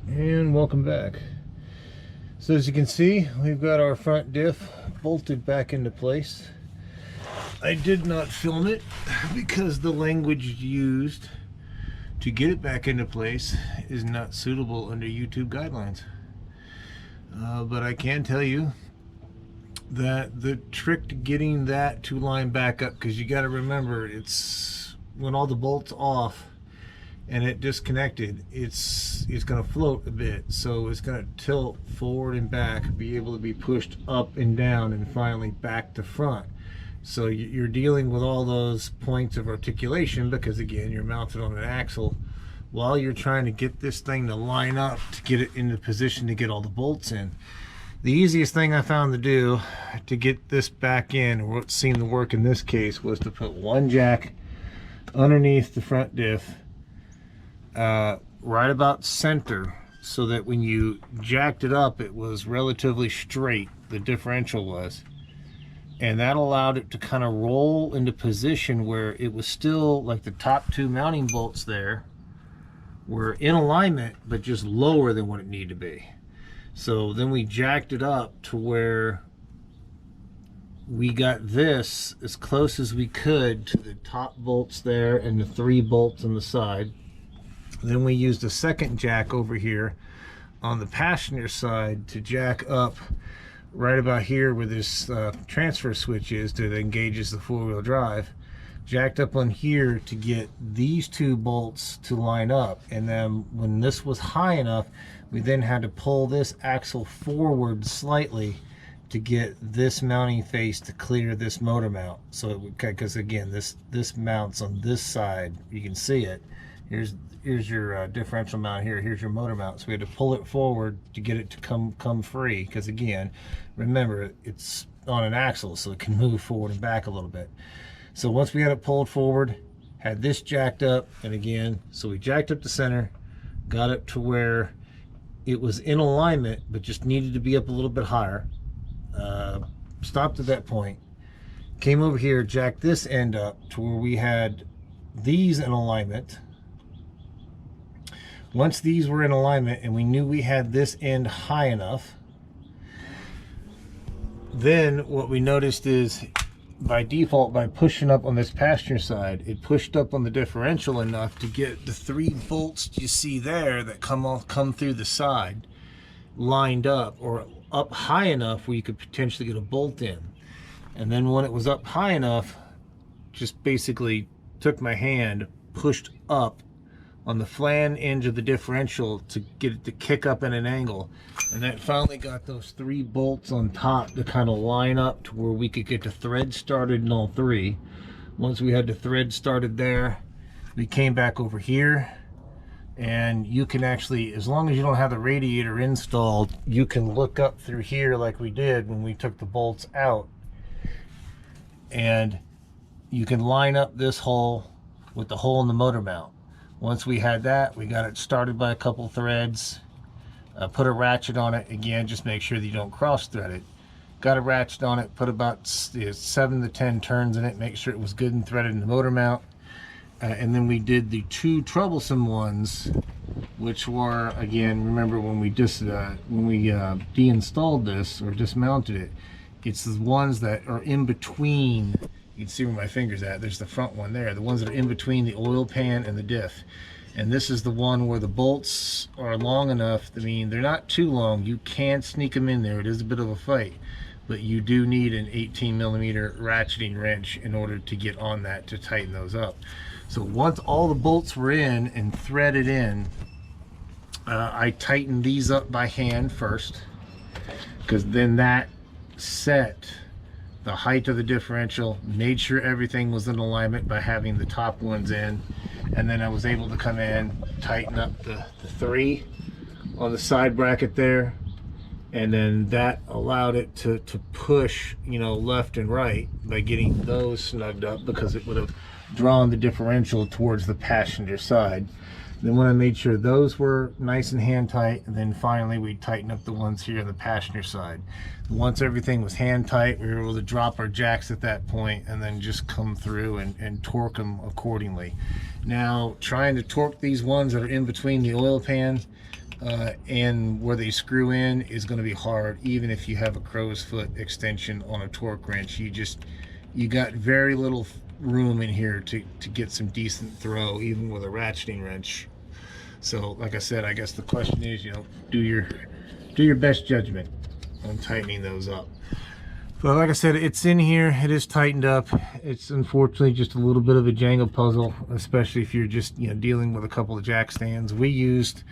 And welcome back. So as you can see, we've got our front diff bolted back into place. I did not film it because the language used to get it back into place is not suitable under YouTube guidelines. But I can tell you that the trick to getting that to line back up, because you got to remember, it's when all the bolts off and it disconnected, it's going to float a bit, so it's going to tilt forward and back, be able to be pushed up and down, and finally back to front. So you're dealing with all those points of articulation, because again, you're mounted on an axle while you're trying to get this thing to line up to get it into position to get all the bolts in. The easiest thing I found to do to get this back in, or what seemed to work in this case, was to put one jack underneath the front diff, right about center, so that when you jacked it up, it was relatively straight, the differential was. And that allowed it to kind of roll into position where it was still, like the top two mounting bolts there were in alignment, but just lower than what it needed to be. So then we jacked it up to where we got this as close as we could to the top bolts there and the 3 bolts on the side. Then we used a second jack over here on the passenger side to jack up right about here where this transfer switch is that engages the 4-wheel drive. Jacked up on here to get these 2 bolts to line up, and then when this was high enough, we then had to pull this axle forward slightly to get this mounting face to clear this motor mount. So because again, this mounts on this side, you can see it. Here's your differential mount here. Here's your motor mount. So we had to pull it forward to get it to come free, because again, remember, it's on an axle, so it can move forward and back a little bit. So once we had it pulled forward, had this jacked up, and again, so we jacked up the center, got it to where it was in alignment, but just needed to be up a little bit higher. Stopped at that point, came over here, jacked this end up to where we had these in alignment. Once these were in alignment and we knew we had this end high enough, then what we noticed is, by default, by pushing up on this passenger side, it pushed up on the differential enough to get the 3 bolts you see there that come through the side lined up, or up high enough where you could potentially get a bolt in. And then when it was up high enough, just basically took my hand, pushed up on the flange end of the differential to get it to kick up at an angle, and that finally got those 3 bolts on top to kind of line up to where we could get the thread started in all 3. Once we had the thread started there, we came back over here, and you can actually, as long as you don't have the radiator installed, you can look up through here like we did when we took the bolts out, and you can line up this hole with the hole in the motor mount. Once we had that, we got it started by a couple threads, put a ratchet on it. Again, just make sure that you don't cross thread it. Got a ratchet on it, put about 7 to 10 turns in it, make sure it was good and threaded in the motor mount. And then we did the 2 troublesome ones, which were, again, remember when we deinstalled this or dismounted it, it's the ones that are in between. You can see where my finger's at. There's the front one there. The ones that are in between the oil pan and the diff. And this is the one where the bolts are long enough. I mean, they're not too long. You can sneak them in there. It is a bit of a fight. But you do need an 18mm ratcheting wrench in order to get on that to tighten those up. So once all the bolts were in and threaded in, I tightened these up by hand first, because then that set the height of the differential, made sure everything was in alignment by having the top ones in, and then I was able to come in, tighten up the 3 on the side bracket there, and then that allowed it to push, you know, left and right by getting those snugged up, because it would have drawn the differential towards the passenger side. Then when I made sure those were nice and hand tight, and then finally we tightened up the ones here on the passenger side. Once everything was hand tight, we were able to drop our jacks at that point and then just come through and torque them accordingly. Now, trying to torque these ones that are in between the oil pan, and where they screw in is going to be hard, even if you have a crow's foot extension on a torque wrench. You got very little room in here to get some decent throw, even with a ratcheting wrench. So like I said, I guess the question is, you know, do your best judgment on tightening those up. But like I said, it's in here, it is tightened up. It's unfortunately just a little bit of a Jenga puzzle, especially if you're just, you know, dealing with a couple of jack stands. We used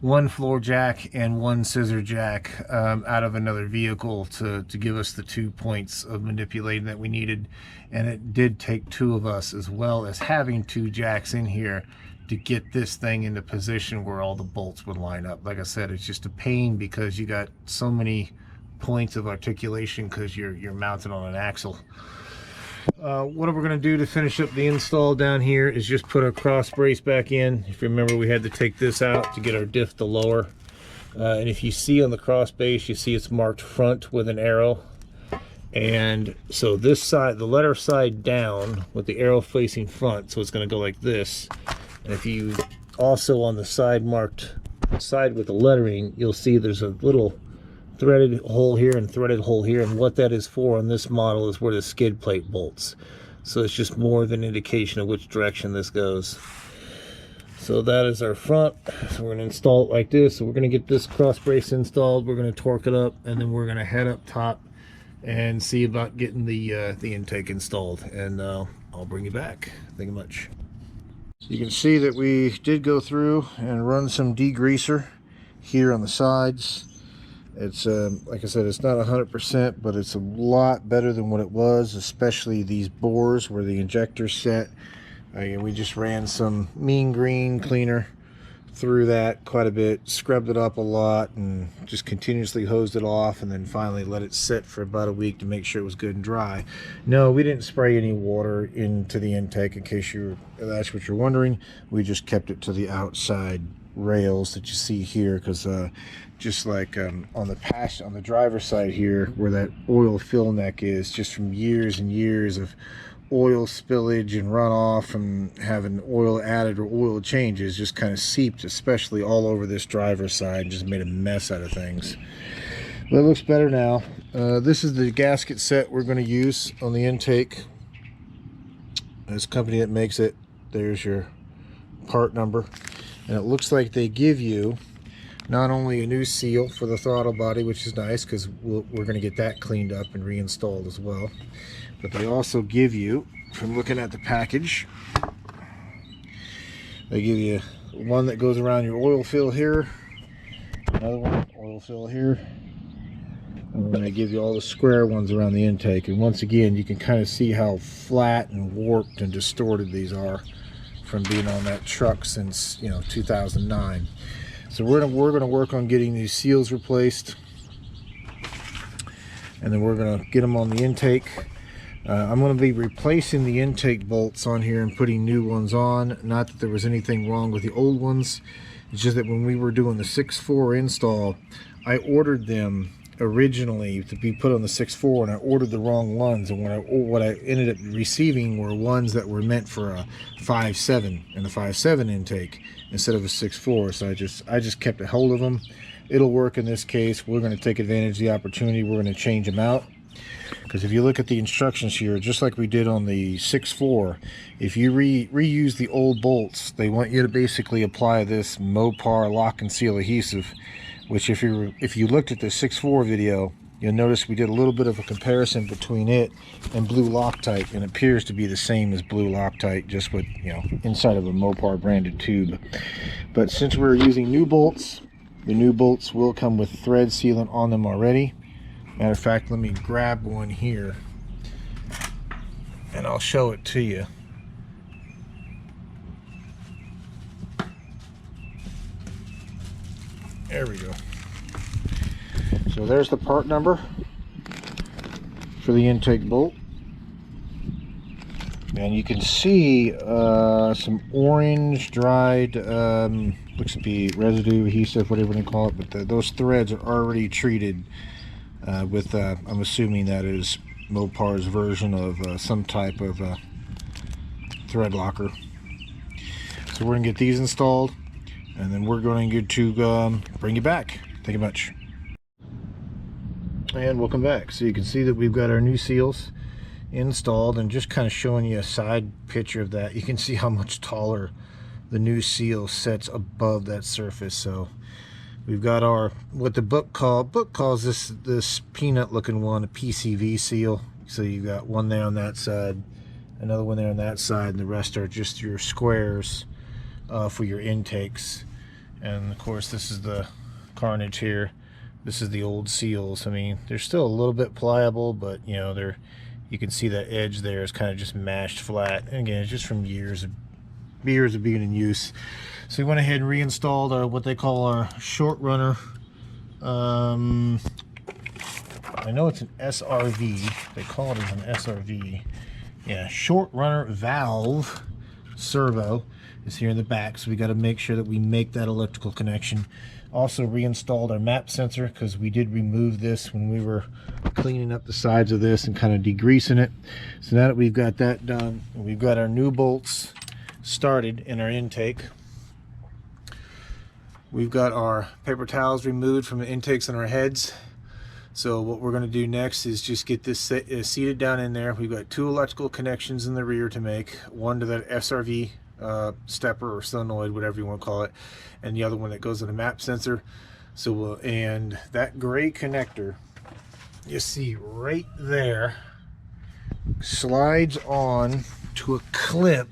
one floor jack and one scissor jack out of another vehicle to give us the 2 points of manipulating that we needed. And it did take 2 of us, as well as having 2 jacks in here, to get this thing into position where all the bolts would line up. Like I said, it's just a pain because you got so many points of articulation because you're mounted on an axle. What we're going to do to finish up the install down here is just put a cross brace back in. If you remember, we had to take this out to get our diff to lower. And if you see on the cross brace, you see it's marked front with an arrow. And so this side, the letter side down with the arrow facing front, so it's going to go like this. And if you also on the side marked side with the lettering, you'll see there's a little threaded hole here and threaded hole here, and what that is for on this model is where the skid plate bolts. So it's just more of an indication of which direction this goes. So that is our front. So we're going to install it like this. So we're going to get this cross brace installed, we're going to torque it up, and then we're going to head up top and see about getting the intake installed, and I'll bring you back. Thank you much. So you can see that we did go through and run some degreaser here on the sides. It's like I said, it's not 100%, but it's a lot better than what it was, especially these bores where the injector's set. We just ran some mean green cleaner through that quite a bit, scrubbed it up a lot, and just continuously hosed it off, and then finally let it sit for about a week to make sure it was good and dry. No, we didn't spray any water into the intake, in case that's what you're wondering. We just kept it to the outside rails that you see here, because just like on the driver's side here, where that oil fill neck is, just from years and years of oil spillage and runoff from having oil added or oil changes, just kind of seeped, especially all over this driver's side, and just made a mess out of things. But it looks better now. This is the gasket set we're going to use on the intake. This company that makes it, there's your part number, and it looks like they give you not only a new seal for the throttle body, which is nice because we're going to get that cleaned up and reinstalled as well, but they also give you, from looking at the package, they give you one that goes around your oil fill here, another one, oil fill here, and then they give you all the square ones around the intake. And once again, you can kind of see how flat and warped and distorted these are from being on that truck since, you know, 2009. So we're gonna work on getting these seals replaced, and then we're gonna get them on the intake. I'm gonna be replacing the intake bolts on here and putting new ones on. Not that there was anything wrong with the old ones. It's just that when we were doing the 6.4 install, I ordered them originally to be put on the 6.4, and I ordered the wrong ones, and what I ended up receiving were ones that were meant for a 5.7 and a 5.7 intake instead of a 6.4. So I just kept a hold of them. It'll work in this case. We're going to take advantage of the opportunity. We're going to change them out, because if you look at the instructions here, just like we did on the 6.4, if you reuse the old bolts, they want you to basically apply this Mopar lock and seal adhesive, which if you looked at the 6.4 video, you'll notice we did a little bit of a comparison between it and blue Loctite, and it appears to be the same as blue Loctite, just with, you know, inside of a Mopar branded tube. But since we're using new bolts, the new bolts will come with thread sealant on them already. Matter of fact, let me grab one here and I'll show it to you. There we go. So there's the part number for the intake bolt, and you can see some orange dried, looks to be residue adhesive, whatever they call it, but those threads are already treated with I'm assuming that is Mopar's version of some type of thread locker. So we're gonna get these installed. and then we're going to bring you back. Thank you much. And welcome back. So you can see that we've got our new seals installed, and just kind of showing you a side picture of that. You can see how much taller the new seal sets above that surface. So we've got our, what the book calls this peanut looking one, a PCV seal. So you've got one there on that side, another one there on that side, and the rest are just your squares for your intakes. And of course this is the carnage here. This is the old seals. I mean, they're still a little bit pliable, but you know, you can see that edge there is kind of just mashed flat. And again, it's just from years of being in use. So we went ahead and reinstalled our, what they call our short runner. I know it's an SRV. They call it as an SRV. Yeah, short runner valve servo is here in the back. So we got to make sure that we make that electrical connection. Also reinstalled our map sensor, because we did remove this when we were cleaning up the sides of this and kind of degreasing it. So now that we've got that done, we've got our new bolts started in our intake. We've got our paper towels removed from the intakes on our heads. So what we're going to do next is just get this seated down in there. We've got 2 electrical connections in the rear to make, one to that SRV stepper or solenoid, whatever you want to call it, and the other one that goes to the map sensor. So and that gray connector you see right there slides on to a clip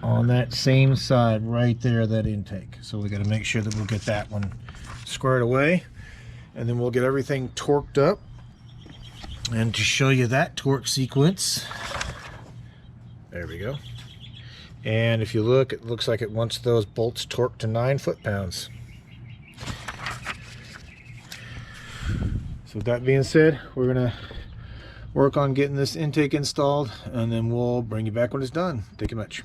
on that same side right there, that intake. So we got to make sure that we'll get that one squared away, and then we'll get everything torqued up. And to show you that torque sequence, there we go. And if you look, it looks like it wants those bolts torqued to 9 foot-pounds. So with that being said, we're gonna work on getting this intake installed, and then we'll bring you back when it's done. Thank you much.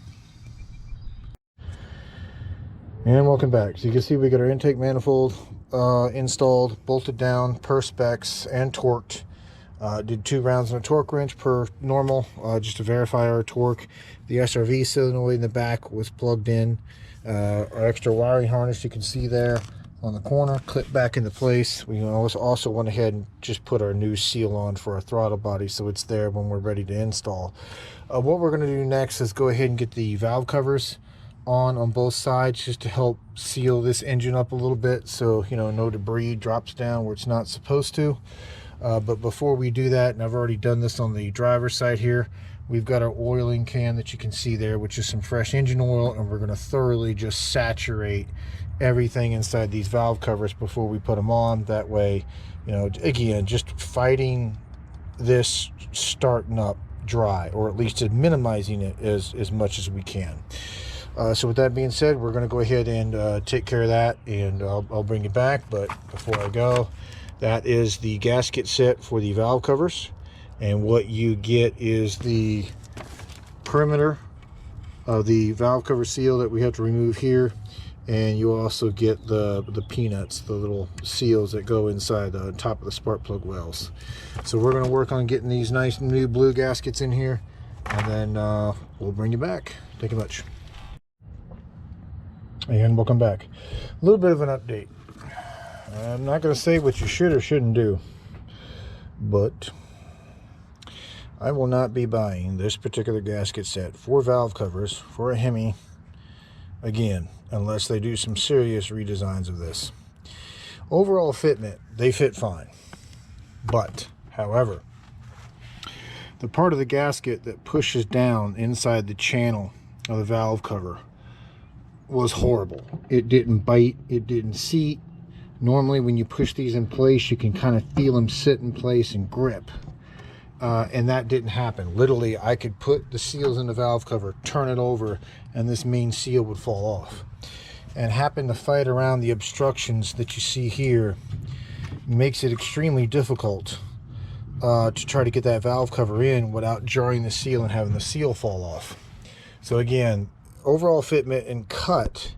And welcome back. So you can see we got our intake manifold installed, bolted down per specs, and torqued. Did 2 rounds on a torque wrench per normal, just to verify our torque. The SRV solenoid in the back was plugged in. Our extra wiring harness you can see there on the corner, clipped back into place. We also went ahead and just put our new seal on for our throttle body, so it's there when we're ready to install. What we're going to do next is go ahead and get the valve covers on both sides, just to help seal this engine up a little bit, so you know, no debris drops down where it's not supposed to. But before we do that, and I've already done this on the driver's side here, we've got our oiling can that you can see there, which is some fresh engine oil, and we're going to thoroughly just saturate everything inside these valve covers before we put them on. That way, you know, again, just fighting this starting up dry, or at least minimizing it as much as we can. So with that being said, we're going to go ahead and take care of that, and I'll bring you back. But before I go, that is the gasket set for the valve covers, and what you get is the perimeter of the valve cover seal that we have to remove here, and you also get the peanuts, the little seals that go inside the top of the spark plug wells. So we're going to work on getting these nice new blue gaskets in here, and then we'll bring you back. Thank you much. And welcome back. A little bit of an update. I'm not going to say what you should or shouldn't do, but I will not be buying this particular gasket set for valve covers for a Hemi again, unless they do some serious redesigns of this. Overall fitment, they fit fine, but however, the part of the gasket that pushes down inside the channel of the valve cover was horrible. It didn't bite, it didn't seat. Normally when you push these in place, you can kind of feel them sit in place and grip, and that didn't happen. Literally, I could put the seals in the valve cover, turn it over, and this main seal would fall off. And happen to fight around the obstructions that you see here makes it extremely difficult to try to get that valve cover in without jarring the seal and having the seal fall off. So again, overall fitment and cut,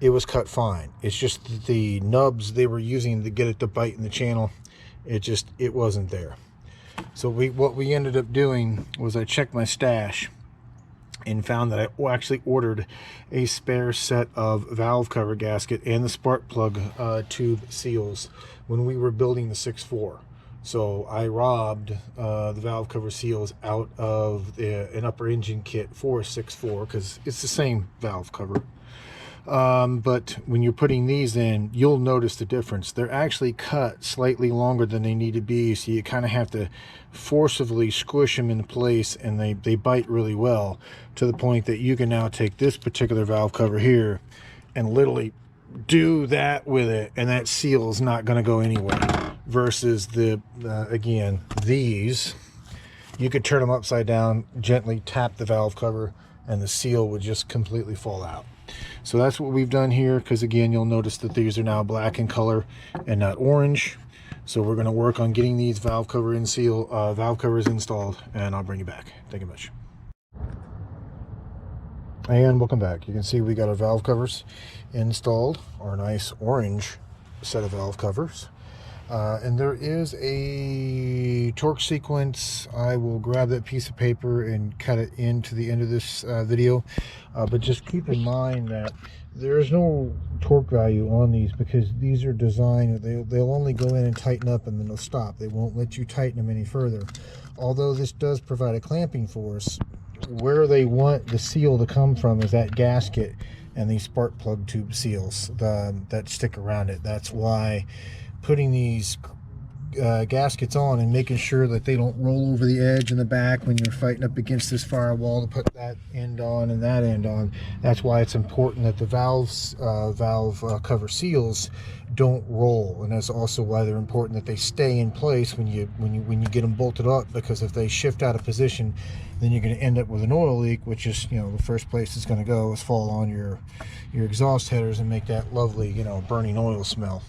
it was cut fine. It's just the nubs they were using to get it to bite in the channel, it wasn't there. So what we ended up doing was I checked my stash, and found that I actually ordered a spare set of valve cover gasket and the spark plug tube seals when we were building the 6.4. So I robbed the valve cover seals out of an upper engine kit for a 6.4 because it's the same valve cover. But when you're putting these in, you'll notice the difference. They're actually cut slightly longer than they need to be, so you kind of have to forcibly squish them into place, and they bite really well, to the point that you can now take this particular valve cover here and literally do that with it, and that seal is not going to go anywhere. Versus the again, these, you could turn them upside down, gently tap the valve cover, and the seal would just completely fall out. So that's what we've done here, because again, you'll notice that these are now black in color and not orange. So we're going to work on getting these valve covers installed, and I'll bring you back. Thank you much. And welcome back. You can see we got our valve covers installed, our nice orange set of valve covers. And there is a torque sequence. I will grab that piece of paper and cut it into the end of this video. But just keep in mind that there is no torque value on these, because these are designed, they'll only go in and tighten up and then they'll stop. They won't let you tighten them any further. Although this does provide a clamping force, where they want the seal to come from is that gasket and these spark plug tube seals that stick around it. That's why putting these gaskets on and making sure that they don't roll over the edge in the back when you're fighting up against this firewall to put that end on and that end on. That's why it's important that the valve cover seals don't roll, and that's also why they're important that they stay in place when you get them bolted up, because if they shift out of position, then you're going to end up with an oil leak, which is, you know, the first place it's going to go is fall on your exhaust headers and make that lovely, you know, burning oil smell.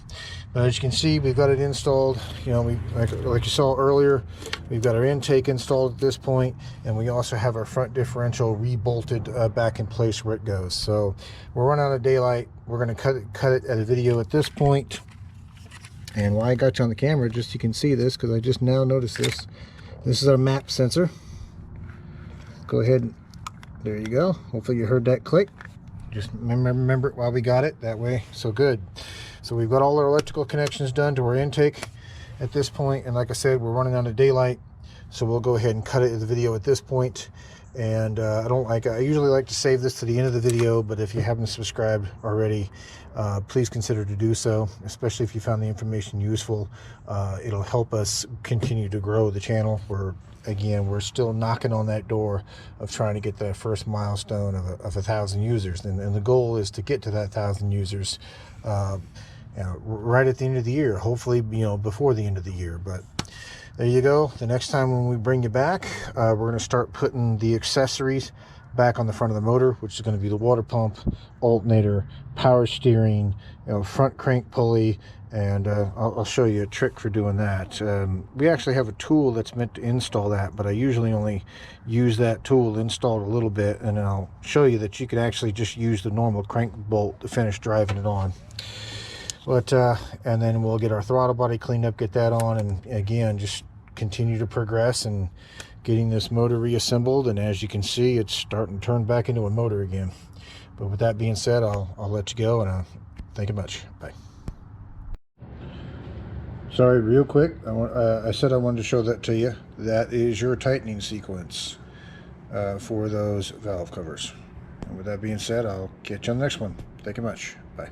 But as you can see, we've got it installed. You know, like you saw earlier, we've got our intake installed at this point, and we also have our front differential rebolted back in place where it goes. So we're running out of daylight. We're going to cut it at a video at this point. And while I got you on the camera, just you can see this, because I just now noticed this. This is our map sensor. Go ahead and there you go. Hopefully you heard that click. Just remember it while we got it that way. So good. So we've got all our electrical connections done to our intake at this point, and like I said, we're running out of daylight, so we'll go ahead and cut it in the video at this point. And I usually like to save this to the end of the video, but if you haven't subscribed already, please consider to do so, especially if you found the information useful. It'll help us continue to grow the channel. We're still knocking on that door of trying to get that first milestone of 1,000 users, and the goal is to get to that 1,000 users right at the end of the year, hopefully, you know, before the end of the year. But there you go. The next time when we bring you back, we're going to start putting the accessories back on the front of the motor, which is going to be the water pump, alternator, power steering, you know, front crank pulley, and I'll show you a trick for doing that. We actually have a tool that's meant to install that, but I usually only use that tool installed a little bit, and then I'll show you that you can actually just use the normal crank bolt to finish driving it on. But and then we'll get our throttle body cleaned up, get that on, and again, just continue to progress and getting this motor reassembled. And as you can see, it's starting to turn back into a motor again. But with that being said, I'll let you go, and thank you much. Bye. Sorry, real quick, I said I wanted to show that to you. That is your tightening sequence for those valve covers. And with that being said, I'll catch you on the next one. Thank you much. Bye.